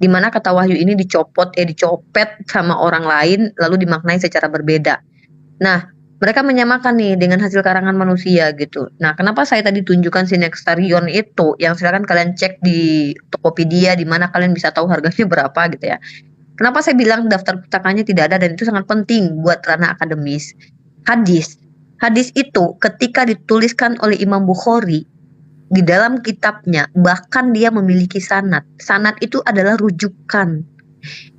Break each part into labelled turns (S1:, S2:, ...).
S1: di mana kata wahyu ini dicopet sama orang lain lalu dimaknai secara berbeda. Nah, mereka menyamakan nih dengan hasil karangan manusia gitu. Nah, kenapa saya tadi tunjukkan Synaxarion itu yang silakan kalian cek di Tokopedia di mana kalian bisa tahu harganya berapa gitu ya. Kenapa saya bilang daftar pustakanya tidak ada dan itu sangat penting buat ranah akademis. Hadis. Hadis itu ketika dituliskan oleh Imam Bukhari di dalam kitabnya, bahkan dia memiliki sanad. Sanad itu adalah rujukan.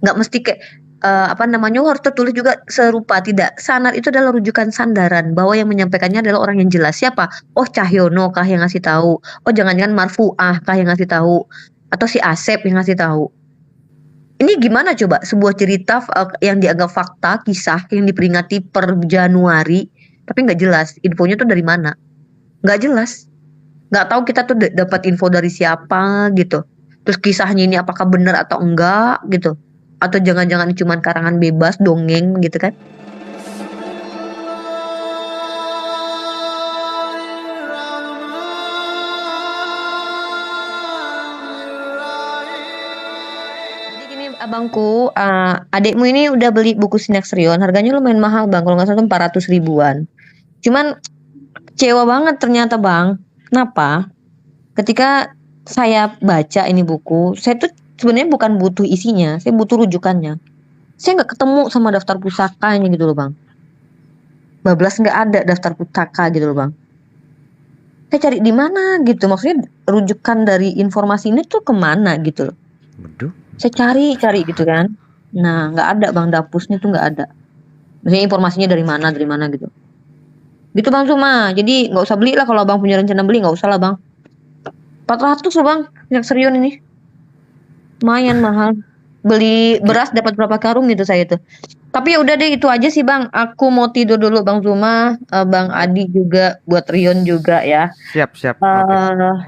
S1: Nggak mesti kayak harus tertulis juga serupa, tidak. Sanad itu adalah rujukan sandaran bahwa yang menyampaikannya adalah orang yang jelas. Siapa? Oh, Cahyono kah yang ngasih tahu? Oh, jangan-jangan Marfu'ah kah yang ngasih tahu? Atau si Asep yang ngasih tahu? Ini gimana coba sebuah cerita yang dianggap fakta, kisah yang diperingati per Januari, tapi nggak jelas infonya tuh dari mana? Nggak jelas. Nggak tahu kita tuh dapat info dari siapa gitu. Terus kisahnya ini apakah benar atau enggak gitu. Atau jangan-jangan cuma karangan bebas, dongeng gitu kan. Jadi gini abangku, adikmu ini udah beli buku Synaxarion, harganya lumayan mahal bang, kalau nggak salah 400 ribuan. Cuman kecewa banget ternyata bang. Kenapa? Ketika saya baca ini buku, saya tuh sebenarnya bukan butuh isinya, saya butuh rujukannya. Saya nggak ketemu sama daftar pusakanya gitu loh bang. Bablas nggak ada daftar pustaka gitu loh bang. Saya cari di mana gitu, maksudnya rujukan dari informasi ini tuh kemana gitu loh.
S2: Betul.
S1: Saya cari gitu kan. Nah nggak ada bang, dapusnya tuh nggak ada. Maksudnya informasinya dari mana gitu. Gitu bang Suma, jadi nggak usah beli lah kalau abang punya rencana beli, nggak usah lah bang. 400 loh bang, Synaxarion ini. Lumayan mahal. Beli beras dapat berapa karung gitu saya tuh. Tapi ya udah deh itu aja sih bang. Aku mau tidur dulu bang Zuma, bang Adi juga, buat Rion juga ya.
S2: Siap.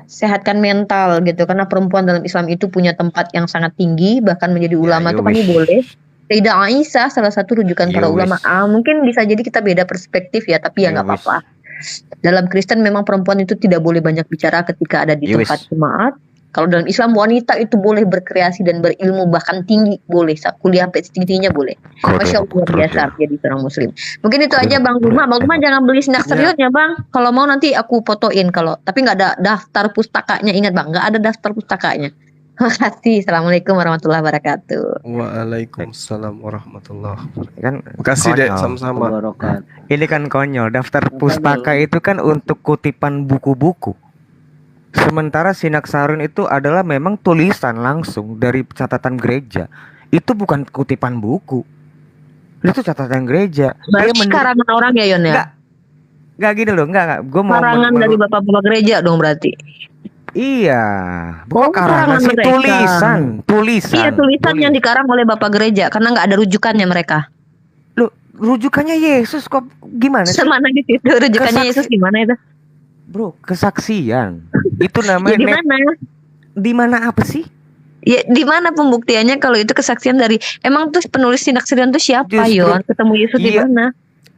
S1: Sehatkan mental gitu karena perempuan dalam Islam itu punya tempat yang sangat tinggi, bahkan menjadi ulama
S2: you
S1: tuh kami
S2: wish.
S1: boleh. Sayyidah Aisyah salah satu rujukan
S2: You
S1: para ulama.
S2: wish.
S1: Mungkin bisa jadi kita beda perspektif ya, tapi ya
S2: You
S1: nggak
S2: wish.
S1: apa-apa. Dalam Kristen memang perempuan itu tidak boleh banyak bicara ketika ada di
S2: You
S1: tempat
S2: wish.
S1: jemaat. Kalau dalam Islam wanita itu boleh berkreasi dan berilmu, bahkan tinggi boleh, kuliah sampai tingginya boleh. Masya Allah luar biasa jadi seorang muslim. Mungkin itu aja bang Zuma. Bang Zuma jangan beli Synaxarion ya bang. Kalau mau nanti aku fotoin tapi nggak ada daftar pustakanya, ingat bang, nggak ada daftar pustakanya. Terima kasih. Assalamualaikum warahmatullahi wabarakatuh.
S3: Waalaikumsalam warahmatullahi wabarakatuh.
S2: Kan
S3: Makasih dek,
S2: konyol.
S3: sama-sama.
S2: Ini kan konyol. Daftar pustaka itu kan untuk kutipan buku-buku. Sementara Synaxarion itu adalah memang tulisan langsung dari catatan gereja. Itu bukan kutipan buku. Itu catatan gereja.
S1: Berarti karangan orang ya Yon ya?
S2: Enggak gini loh, enggak. Gue mau
S1: karangan dari bapak-bapak gereja dong berarti.
S2: Iya, bukan karangan sih, tulisan.
S1: Iya, tulisan yang dikarang oleh bapak gereja karena nggak ada rujukannya mereka.
S2: Loh, rujukannya Yesus kok gimana sih?
S1: Semana gitu rujukannya Yesus gimana itu?
S2: Bro, kesaksian. Itu namanya
S1: ya,
S2: di mana apa sih?
S1: Ya di mana pembuktiannya kalau itu kesaksian dari emang tuh penulis Synaxarion tuh siapa Yon? Ketemu Yesus di mana?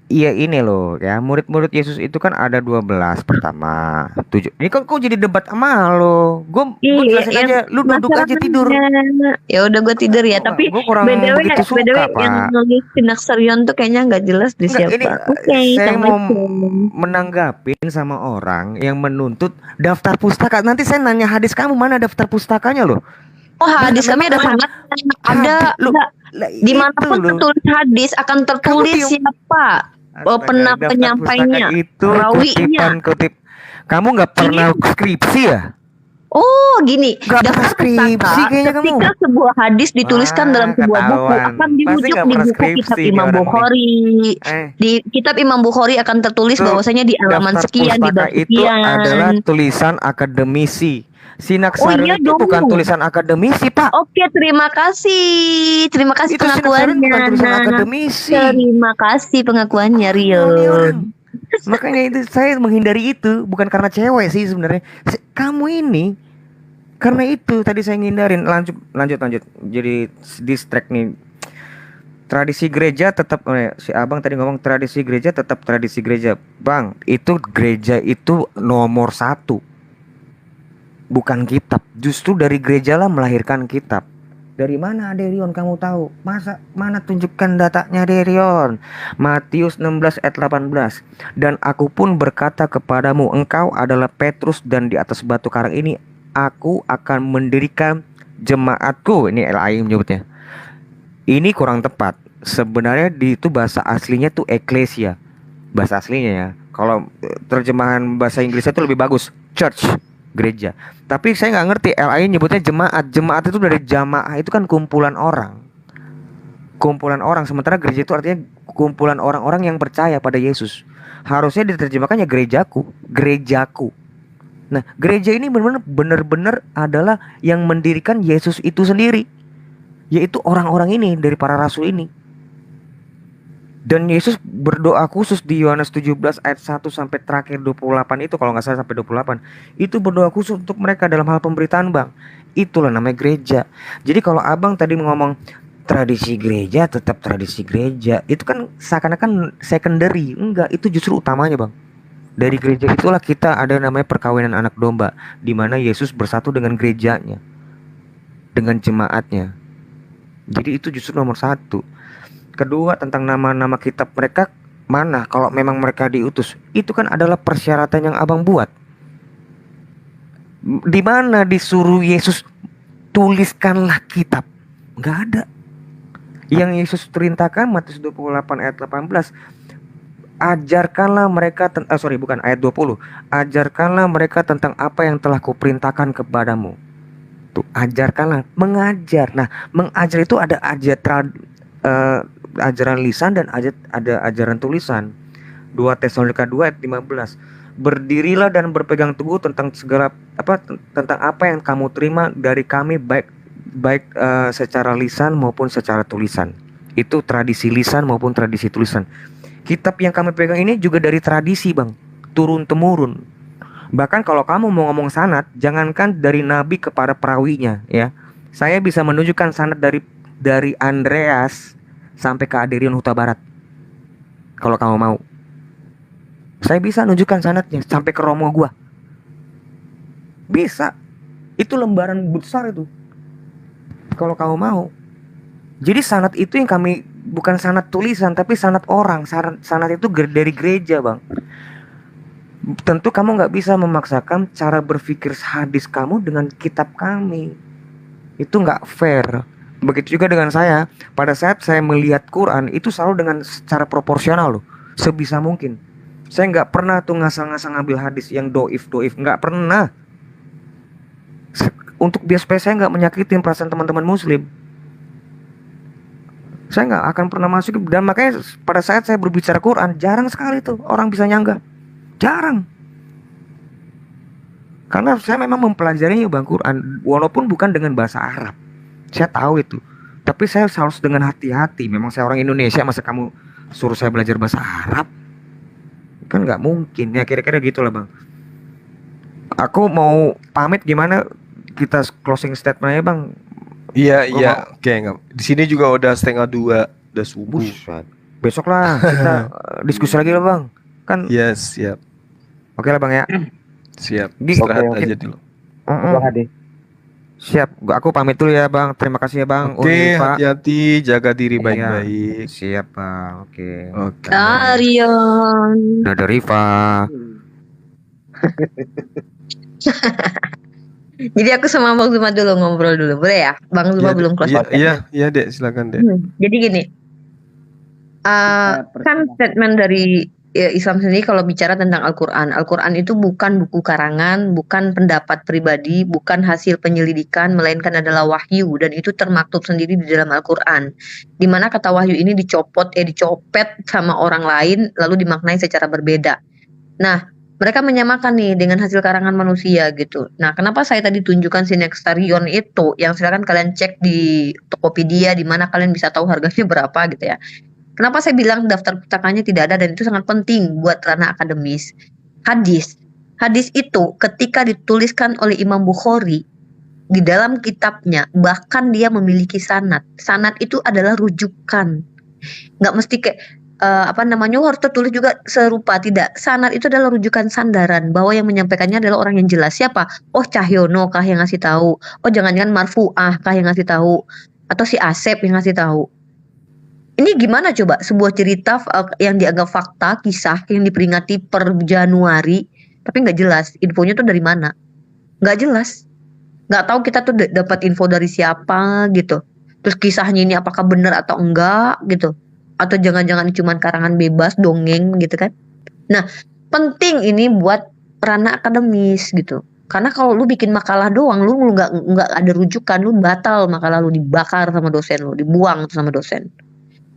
S2: Iya ini loh ya, murid-murid Yesus itu kan ada 12 pertama 7. Ini kok jadi debat sama lo. Gue jelasin aja, lu duduk aja tidur.
S1: Ya udah gue tidur ya, tapi BTW yang nulis Synaxarion tuh kayaknya nggak jelas di siapa.
S2: Saya mau menanggapin sama orang yang menuntut daftar pustaka. Nanti saya nanya hadis kamu mana daftar pustakanya loh.
S1: Oh hadis kami ada sangat ada di manapun tertulis hadis akan tertulis siapa penyampainya,
S2: itu
S1: rawinya.
S2: Kamu nggak pernah skripsi ya?
S1: Oh gini,
S2: daftar skripsi kayaknya kamu.
S1: Ketika sebuah hadis dituliskan dalam sebuah buku akan dirujuk di buku kitab Imam Bukhari. Di kitab Imam Bukhari akan tertulis bahwasanya di halaman sekian di bab sekian.
S2: Itu adalah tulisan akademisi. Synaxarion itu bukan tulisan akademisi, Pak.
S1: Oke, terima kasih. Terima kasih pengakuannya.
S2: Bukan tulisan akademisi.
S1: Terima kasih pengakuannya, Rion.
S2: Makanya itu saya menghindari itu bukan karena cewek sih sebenarnya. Kamu ini karena itu tadi saya ngindarin. Lanjut. Jadi distract nih. Tradisi gereja tetap si Abang tadi ngomong tradisi gereja tetap tradisi gereja. Bang, itu gereja itu nomor 1. Bukan kitab. Justru dari gereja lah melahirkan kitab. Dari mana Derion kamu tahu? Masa mana tunjukkan datanya Derion? Matius 16 ayat 18. Dan aku pun berkata kepadamu, engkau adalah Petrus dan di atas batu karang ini aku akan mendirikan jemaatku. Ini LAI menyebutnya. Ini kurang tepat. Sebenarnya itu bahasa aslinya tuh eklesia. Bahasa aslinya ya. Kalau terjemahan bahasa Inggrisnya itu lebih bagus, church, gereja. Tapi saya nggak ngerti, LAI nyebutnya jemaat. Jemaat itu dari jamaah, itu kan kumpulan orang. Kumpulan orang, sementara gereja itu artinya kumpulan orang-orang yang percaya pada Yesus. Harusnya diterjemahkannya gerejaku, gerejaku. Nah, gereja ini benar-benar adalah yang mendirikan Yesus itu sendiri, yaitu orang-orang ini dari para rasul ini. Dan Yesus berdoa khusus di Yohanes 17 ayat 1 sampai terakhir 28 itu, kalau nggak salah sampai 28. Itu berdoa khusus untuk mereka dalam hal pemberitaan, Bang. Itulah namanya gereja. Jadi kalau Abang tadi ngomong tradisi gereja, tetap tradisi gereja, itu kan seakan-akan secondary. Enggak, itu justru utamanya, Bang. Dari gereja itulah kita ada namanya perkawinan anak domba, di mana Yesus bersatu dengan gerejanya, dengan jemaatnya. Jadi itu justru nomor satu. Kedua, tentang nama-nama kitab mereka mana kalau memang mereka diutus. Itu kan adalah persyaratan yang Abang buat. Di mana disuruh Yesus tuliskanlah kitab? Nggak ada. Yang Yesus perintahkan Matius 28 ayat 18. Ajarkanlah mereka ayat 20. Ajarkanlah mereka tentang apa yang telah kuperintahkan kepadamu. Tuh, ajarkanlah, mengajar. Nah, mengajar itu ada ajaran lisan dan ada ajaran tulisan. 2 Tesalonika 2 ayat 15. Berdirilah dan berpegang teguh tentang tentang apa yang kamu terima dari kami, baik secara lisan maupun secara tulisan. Itu tradisi lisan maupun tradisi tulisan. Kitab yang kami pegang ini juga dari tradisi, Bang, turun temurun. Bahkan kalau kamu mau ngomong sanad, jangankan dari nabi kepada perawinya, ya. Saya bisa menunjukkan sanad dari Andreas sampai ke Aderion Huta Barat. Kalau kamu mau, saya bisa nunjukkan sanadnya sampai ke Romo gua. Bisa. Itu lembaran besar itu. Kalau kamu mau. Jadi sanad itu yang kami, bukan sanad tulisan, tapi sanad orang. Sanad itu dari gereja, Bang. Tentu kamu nggak bisa memaksakan cara berpikir hadis kamu dengan kitab kami. Itu nggak fair. Begitu juga dengan saya. Pada saat saya melihat Quran, itu selalu dengan secara proporsional loh, sebisa mungkin. Saya nggak pernah tuh ngasal-ngasal ngambil hadis yang doif, nggak pernah. Untuk biar supaya saya nggak menyakitin perasaan teman-teman Muslim, saya nggak akan pernah masuk. Dan makanya pada saat saya berbicara Quran, jarang sekali tuh orang bisa nyanggah, jarang. Karena saya memang mempelajarinya, Bang, Quran, walaupun bukan dengan bahasa Arab. Saya tahu itu, tapi saya harus dengan hati-hati. Memang saya orang Indonesia, masa kamu suruh saya belajar bahasa Arab? Kan nggak mungkin. Ya kira-kira gitulah, Bang. Aku mau pamit, gimana kita closing statement aja, Bang?
S3: Iya. Oke, enggak. Di sini juga udah 1:30, udah subuh.
S2: Besok lah kita diskusi lagi lah, Bang. Kan?
S3: Yes, siap.
S2: Oke lah, Bang, ya.
S3: Siap. Istirahat aja dulu.
S2: Siap. Aku pamit dulu ya, Bang. Terima kasih ya, Bang.
S3: Oke, hati-hati, jaga diri baik-baik.
S2: Siap, Bang. Oke.
S1: Darion.
S2: Dadah, Riva.
S1: Jadi aku sama Bang Zuma dulu ngobrol dulu, boleh ya? Bang Zuma belum close podcast.
S3: Iya, Dek, silakan, Dek.
S1: Jadi gini, kan statement dari Islam sendiri kalau bicara tentang Al-Quran. Al-Quran itu bukan buku karangan, bukan pendapat pribadi, bukan hasil penyelidikan, melainkan adalah wahyu, dan itu termaktub sendiri di dalam Al-Quran. Dimana kata wahyu ini dicopet sama orang lain, lalu dimaknai secara berbeda. Nah, mereka menyamakan nih dengan hasil karangan manusia gitu. Nah, kenapa saya tadi tunjukkan si Nextarion itu, yang silakan kalian cek di Tokopedia, di mana kalian bisa tahu harganya berapa gitu ya. Kenapa saya bilang daftar pustakanya tidak ada, dan itu sangat penting buat ranah akademis. Hadis itu ketika dituliskan oleh Imam Bukhari di dalam kitabnya, bahkan dia memiliki sanad. Sanad itu adalah rujukan. Nggak mesti kayak harus tertulis juga serupa. Tidak, sanad itu adalah rujukan sandaran bahwa yang menyampaikannya adalah orang yang jelas. Siapa? Oh, Cahyono kah yang ngasih tahu? Oh, jangan-jangan Marfu'ah kah yang ngasih tahu? Atau si Asep yang ngasih tahu? Ini gimana coba sebuah cerita yang dianggap fakta, kisah yang diperingati per Januari, tapi nggak jelas infonya tuh dari mana? Nggak jelas. Nggak tahu kita tuh dapat info dari siapa gitu. Terus kisahnya ini apakah benar atau enggak gitu. Atau jangan-jangan cuma karangan bebas, dongeng gitu kan. Nah, penting ini buat ranah akademis gitu. Karena kalau lu bikin makalah doang, lu nggak ada rujukan, lu batal makalah lu, dibakar sama dosen lu, dibuang sama dosen.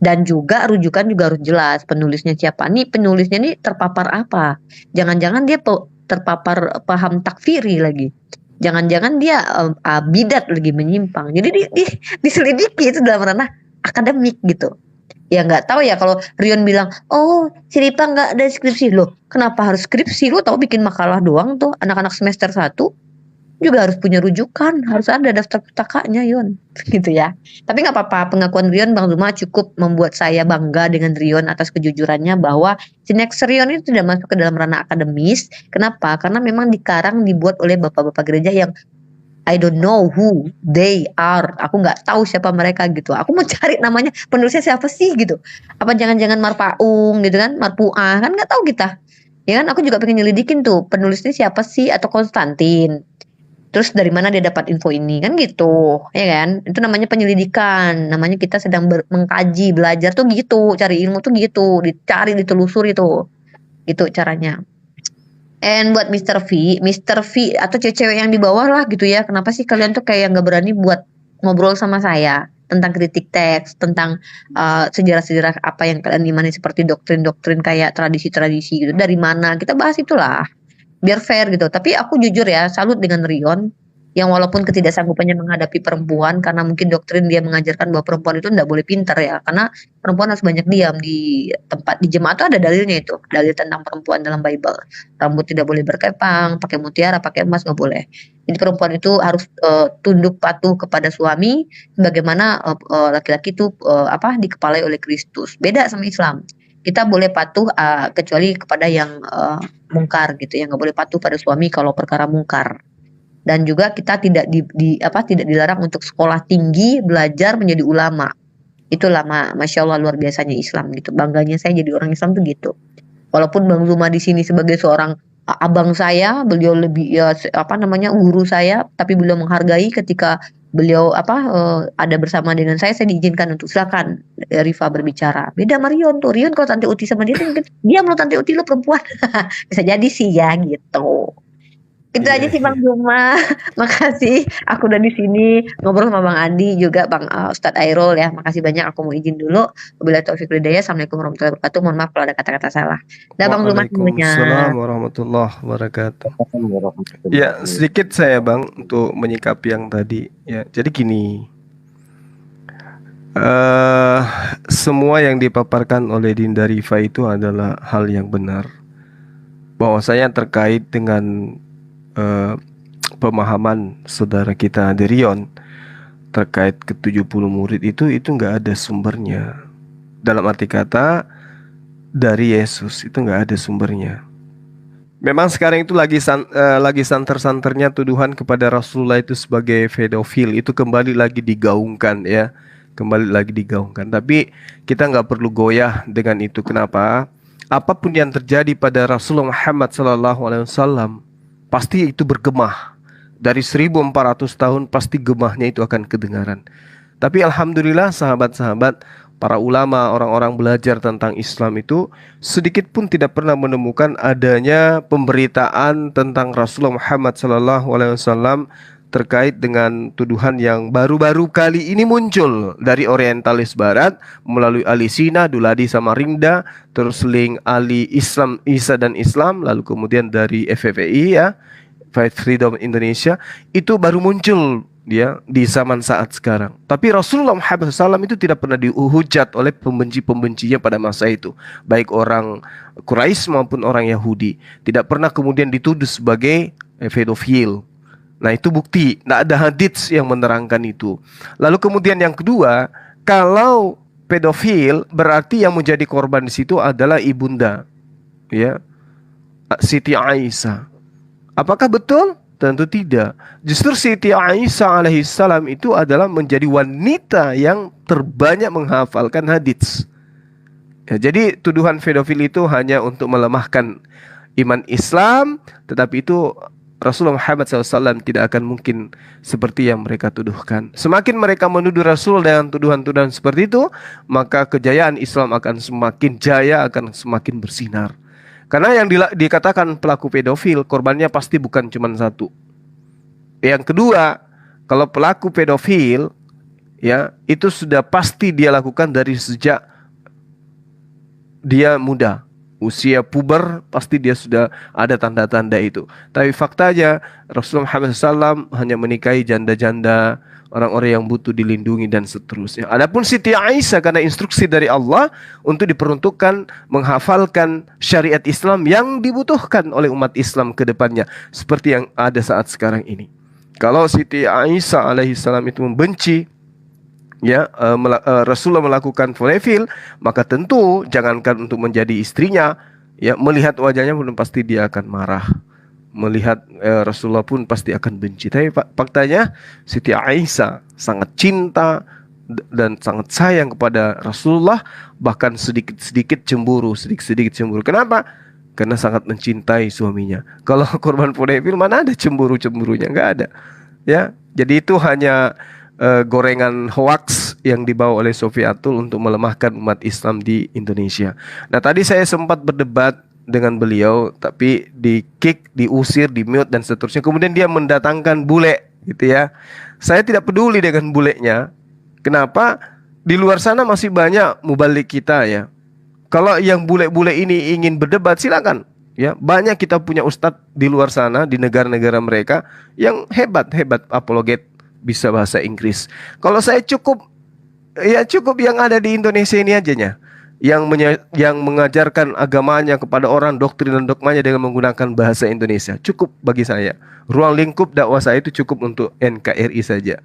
S1: Dan juga rujukan juga harus jelas, penulisnya siapa. Nih penulisnya nih terpapar apa? Jangan-jangan dia terpapar paham takfiri lagi. Jangan-jangan dia bidat lagi, menyimpang. Jadi diselidiki itu dalam ranah akademik gitu. Ya nggak tahu ya kalau Rion bilang, oh si Ripa nggak ada skripsi. Loh, kenapa harus skripsi? Lu tahu bikin makalah doang tuh, anak-anak semester 1 juga harus punya rujukan, harus ada daftar pustakanya, Yon. Gitu ya. Tapi nggak apa-apa, pengakuan Rion Bang Zuma cukup membuat saya bangga dengan Rion atas kejujurannya bahwa Sinekser Rion itu tidak masuk ke dalam ranah akademis. Kenapa? Karena memang dikarang dibuat oleh bapak-bapak gereja yang I don't know who they are. Aku nggak tahu siapa mereka gitu. Aku mau cari namanya, penulisnya siapa sih gitu. Apa jangan-jangan Marpaung gitu kan, Marpuah kan nggak tahu kita. Ya kan, aku juga pengen nyelidikin tuh penulisnya siapa sih, atau Konstantin. Terus dari mana dia dapat info ini kan gitu, ya kan? Itu namanya penyelidikan. Namanya kita sedang mengkaji, belajar tuh gitu, cari ilmu tuh gitu, dicari, ditelusuri tuh. Gitu caranya. And buat Mr. V atau cewek-cewek yang di bawah lah gitu ya. Kenapa sih kalian tuh kayak nggak berani buat ngobrol sama saya tentang kritik teks, tentang sejarah-sejarah apa yang kalian imani, seperti doktrin-doktrin kayak tradisi-tradisi gitu. Dari mana? Kita bahas itulah. Biar fair gitu. Tapi aku jujur ya, salut dengan Rion yang walaupun ketidaksanggupannya menghadapi perempuan, karena mungkin doktrin dia mengajarkan bahwa perempuan itu tidak boleh pintar ya, karena perempuan harus banyak diam di tempat, di jemaat itu ada dalilnya, itu dalil tentang perempuan dalam Bible. Rambut tidak boleh berkepang, pakai mutiara, pakai emas nggak boleh. Jadi perempuan itu harus tunduk patuh kepada suami, sebagaimana laki-laki itu dikepalai oleh Kristus. Beda sama Islam. Kita boleh patuh kecuali kepada yang mungkar gitu ya, nggak boleh patuh pada suami kalau perkara mungkar. Dan juga kita tidak tidak dilarang untuk sekolah tinggi, belajar menjadi ulama. Itulah Masya Allah luar biasanya Islam gitu. Bangganya saya jadi orang Islam tuh gitu. Walaupun Bang Zuma di sini sebagai seorang abang saya, beliau lebih guru saya, tapi beliau menghargai ketika beliau ada bersama dengan saya diizinkan untuk silakan Rifa berbicara. Beda Marion tuh. Rion kalau Tante Uti sama dia tuh mungkin dia lo Tante Uti lo perempuan. Bisa jadi sih ya gitu. Itu aja sih Bang Zuma. Makasih aku udah di sini ngobrol sama Bang Andi juga Bang Ustadz Airul ya. Makasih banyak, aku mau izin dulu. Wabillahi taufiq wal hidayah. Assalamualaikum warahmatullahi wabarakatuh. Mohon maaf kalau ada kata-kata salah. Dah Bang Zuma semuanya.
S3: Waalaikumsalam warahmatullahi wabarakatuh. Ya, sedikit saya Bang untuk menyikapi yang tadi ya. Jadi gini. Semua yang dipaparkan oleh Dinda Rifa itu adalah hal yang benar. Bahwasanya terkait dengan pemahaman saudara kita Derion terkait ke-70 murid itu nggak ada sumbernya. Dalam arti kata dari Yesus itu nggak ada sumbernya. Memang sekarang itu lagi santer-santernya tuduhan kepada Rasulullah itu sebagai pedofil, itu kembali lagi digaungkan ya, kembali lagi digaungkan. Tapi kita nggak perlu goyah dengan itu. Kenapa? Apapun yang terjadi pada Rasulullah Muhammad SAW pasti itu bergemah. Dari 1400 tahun pasti gemahnya itu akan kedengaran. Tapi alhamdulillah sahabat-sahabat, para ulama, orang-orang belajar tentang Islam itu sedikit pun tidak pernah menemukan adanya pemberitaan tentang Rasulullah Muhammad SAW terkait dengan tuduhan yang baru-baru kali ini muncul dari orientalis barat melalui Ali Sina, Duladi Samarinda, terus link Ali Islam, Isa dan Islam, lalu kemudian dari FFI ya, Fight Freedom Indonesia, itu baru muncul dia di zaman saat sekarang. Tapi Rasulullah Muhammad SAW itu tidak pernah dihujat oleh pembenci-pembencinya pada masa itu, baik orang Quraisy maupun orang Yahudi. Tidak pernah kemudian dituduh sebagai pedofil. Nah itu bukti, tidak ada hadits yang menerangkan itu. Lalu kemudian yang kedua, kalau pedofil, berarti yang menjadi korban di situ adalah ibunda, ya, Siti Aisyah. Apakah betul? Tentu tidak. Justru Siti Aisyah alaihissalam itu adalah menjadi wanita yang terbanyak menghafalkan hadits. Ya, jadi tuduhan pedofil itu hanya untuk melemahkan iman Islam, tetapi itu Rasulullah Muhammad SAW tidak akan mungkin seperti yang mereka tuduhkan. Semakin mereka menuduh Rasul dengan tuduhan-tuduhan seperti itu, maka kejayaan Islam akan semakin jaya, akan semakin bersinar. Karena yang dikatakan pelaku pedofil, korbannya pasti bukan cuma satu. Yang kedua, kalau pelaku pedofil, ya, itu sudah pasti dia lakukan dari sejak dia muda. Usia puber pasti dia sudah ada tanda-tanda itu. Tapi faktanya Rasulullah Muhammad SAW hanya menikahi janda-janda, orang-orang yang butuh dilindungi dan seterusnya. Adapun Siti Aisyah karena instruksi dari Allah untuk diperuntukkan menghafalkan syariat Islam yang dibutuhkan oleh umat Islam ke depannya, seperti yang ada saat sekarang ini. Kalau Siti Aisyah alaihissalam itu membenci, ya, Rasulullah melakukan pedofil, maka tentu jangankan untuk menjadi istrinya, ya, melihat wajahnya pun pasti dia akan marah. Melihat Rasulullah pun pasti akan benci. Tapi faktanya Siti Aisyah sangat cinta dan sangat sayang kepada Rasulullah, bahkan sedikit-sedikit cemburu, sedikit-sedikit cemburu. Kenapa? Karena sangat mencintai suaminya. Kalau korban pedofil mana ada cemburu-cemburunya, nggak ada. Ya, jadi itu hanya gorengan hoax yang dibawa oleh Sofiatul untuk melemahkan umat Islam di Indonesia. Nah, tadi saya sempat berdebat dengan beliau, tapi di kick, diusir, di mute dan seterusnya. Kemudian dia mendatangkan bule, gitu ya. Saya tidak peduli dengan bulenya. Kenapa? Di luar sana masih banyak mubalik kita, ya. Kalau yang bule-bule ini ingin berdebat, silakan. Ya, banyak kita punya ustadz di luar sana, di negara-negara mereka yang hebat-hebat apologet, bisa bahasa Inggris. Kalau saya cukup yang ada di Indonesia ini ajanya, yang mengajarkan agamanya kepada orang, doktrin dan dogmanya dengan menggunakan bahasa Indonesia. Cukup bagi saya. Ruang lingkup dakwah saya itu cukup untuk NKRI saja.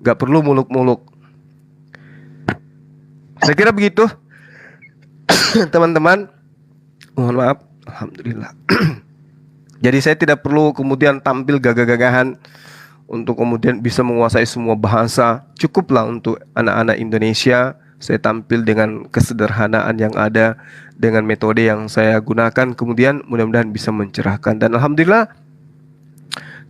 S3: Gak perlu muluk-muluk. Saya kira begitu, teman-teman. Mohon maaf. Alhamdulillah. Jadi saya tidak perlu kemudian tampil gagah-gagahan untuk kemudian bisa menguasai semua bahasa. Cukuplah untuk anak-anak Indonesia saya tampil dengan kesederhanaan yang ada, dengan metode yang saya gunakan, kemudian mudah-mudahan bisa mencerahkan. Dan alhamdulillah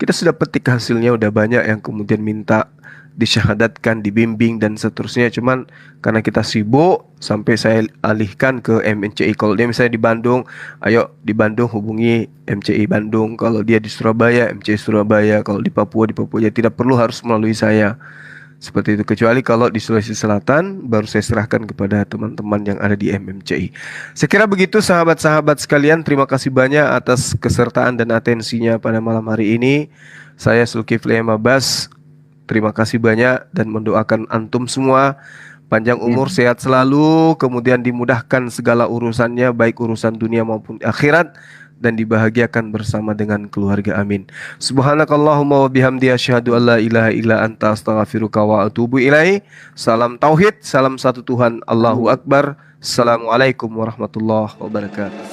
S3: kita sudah petik hasilnya, udah banyak yang kemudian minta disyahadatkan, dibimbing dan seterusnya. Cuman karena kita sibuk sampai saya alihkan ke MNCI. Kalau dia misalnya di Bandung, ayo di Bandung hubungi MCI Bandung. Kalau dia di Surabaya, MCI Surabaya. Kalau di Papua ya tidak perlu harus melalui saya. Seperti itu, kecuali kalau di Sulawesi Selatan baru saya serahkan kepada teman-teman yang ada di MMCI. Saya kira begitu sahabat-sahabat sekalian. Terima kasih banyak atas kesertaan dan atensinya pada malam hari ini. Saya Zulkifli Abbas. Terima kasih banyak dan mendoakan antum semua panjang umur, sehat selalu, kemudian dimudahkan segala urusannya, baik urusan dunia maupun akhirat, dan dibahagiakan bersama dengan keluarga. Amin. Subhanakallahumma wa bihamdi asyhadu an la ilaha illa anta astaghfiruka wa atubu ilaih. Salam tauhid, salam satu Tuhan, Allahu Akbar. Assalamualaikum warahmatullahi wabarakatuh.